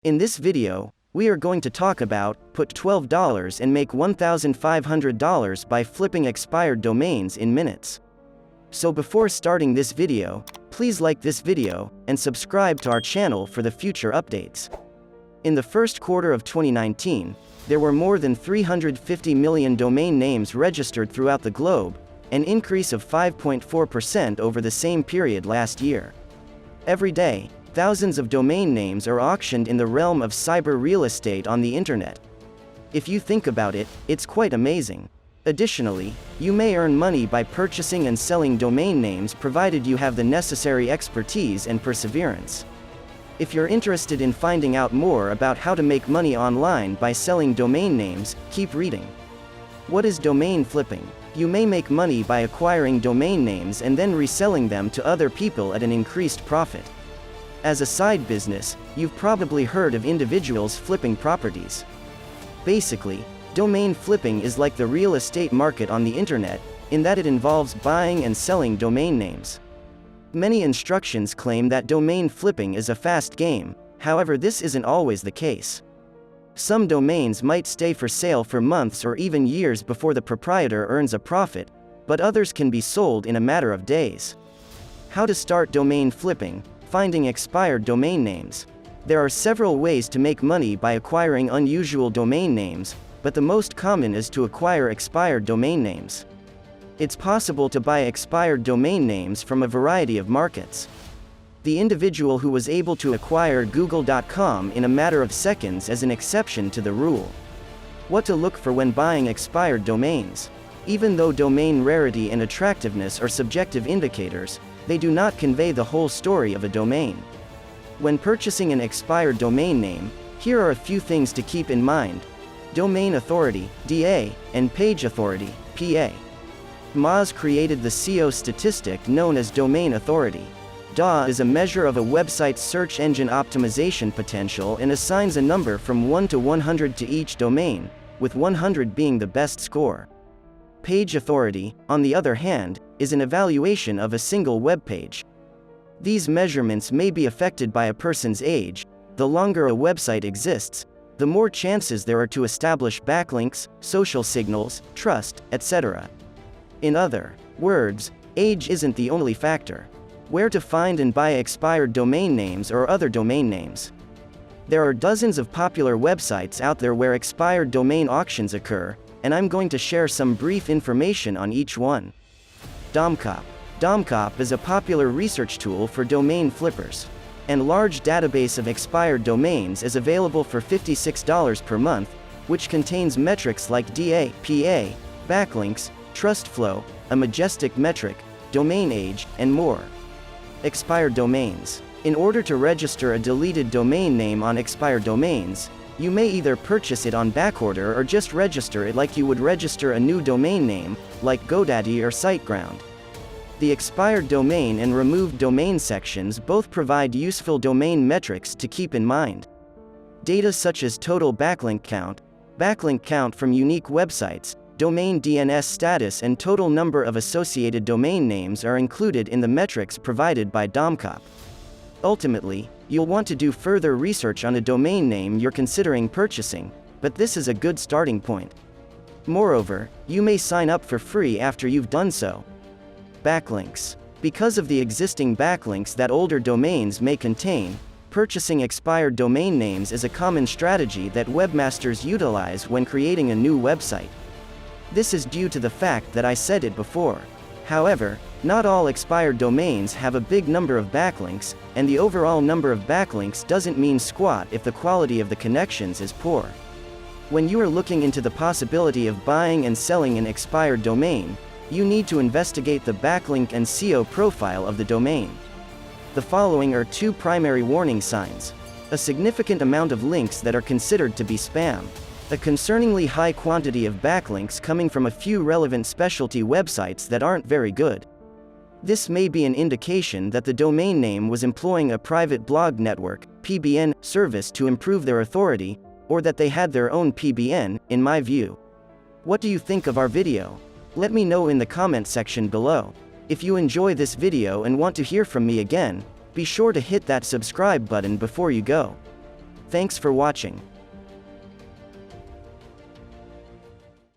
In this video, we are going to talk about, put $12 and make $1,500 by flipping expired domains in minutes. So before starting this video, please like this video, and subscribe to our channel for the future updates. In the first quarter of 2019, there were more than 350 million domain names registered throughout the globe, an increase of 5.4% over the same period last year. Every day, thousands of domain names are auctioned in the realm of cyber real estate on the internet. If you think about it, it's quite amazing. Additionally, you may earn money by purchasing and selling domain names provided you have the necessary expertise and perseverance. If you're interested in finding out more about how to make money online by selling domain names, keep reading. What is domain flipping? You may make money by acquiring domain names and then reselling them to other people at an increased profit. As a side business, you've probably heard of individuals flipping properties. Basically, domain flipping is like the real estate market on the internet, in that it involves buying and selling domain names. Many instructions claim that domain flipping is a fast game, however this isn't always the case. Some domains might stay for sale for months or even years before the proprietor earns a profit, but others can be sold in a matter of days. How to start domain flipping, finding expired domain names. There are several ways to make money by acquiring unusual domain names, but the most common is to acquire expired domain names. It's possible to buy expired domain names from a variety of markets. The individual who was able to acquire Google.com in a matter of seconds is an exception to the rule. What to look for when buying expired domains. Even though domain rarity and attractiveness are subjective indicators, they do not convey the whole story of a domain. When purchasing an expired domain name, here are a few things to keep in mind. Domain authority, DA, and page authority, PA. Moz created the SEO statistic known as domain authority. DA is a measure of a website's search engine optimization potential and assigns a number from 1 to 100 to each domain, with 100 being the best score. Page authority, on the other hand, is an evaluation of a single web page. These measurements may be affected by a person's age. The longer a website exists, the more chances there are to establish backlinks, social signals, trust, etc. In other words, age isn't the only factor. Where to find and buy expired domain names or other domain names. There are dozens of popular websites out there where expired domain auctions occur, and I'm going to share some brief information on each one. Domain. Domain is a popular research tool for domain flippers. And large database of expired domains is available for $56 per month, which contains metrics like DA, PA, backlinks, trust flow, a majestic metric, domain age, and more. Expired domains. In order to register a deleted domain name on expired domains, you may either purchase it on backorder or just register it like you would register a new domain name, like GoDaddy or SiteGround. The expired domain and removed domain sections both provide useful domain metrics to keep in mind. Data such as total backlink count from unique websites, domain DNS status and total number of associated domain names are included in the metrics provided by Domain. Ultimately, you'll want to do further research on a domain name you're considering purchasing, but this is a good starting point. Moreover, you may sign up for free after you've done so. Backlinks. Because of the existing backlinks that older domains may contain, purchasing expired domain names is a common strategy that webmasters utilize when creating a new website. This is due to the fact that I said it before. However, not all expired domains have a big number of backlinks, and the overall number of backlinks doesn't mean squat if the quality of the connections is poor. When you are looking into the possibility of buying and selling an expired domain, you need to investigate the backlink and SEO profile of the domain. The following are two primary warning signs. A significant amount of links that are considered to be spam. A concerningly high quantity of backlinks coming from a few relevant specialty websites that aren't very good. This may be an indication that the domain name was employing a private blog network, PBN, service to improve their authority, or that they had their own PBN, in my view. What do you think of our video? Let me know in the comment section below. If you enjoy this video and want to hear from me again, be sure to hit that subscribe button before you go. Thanks for watching.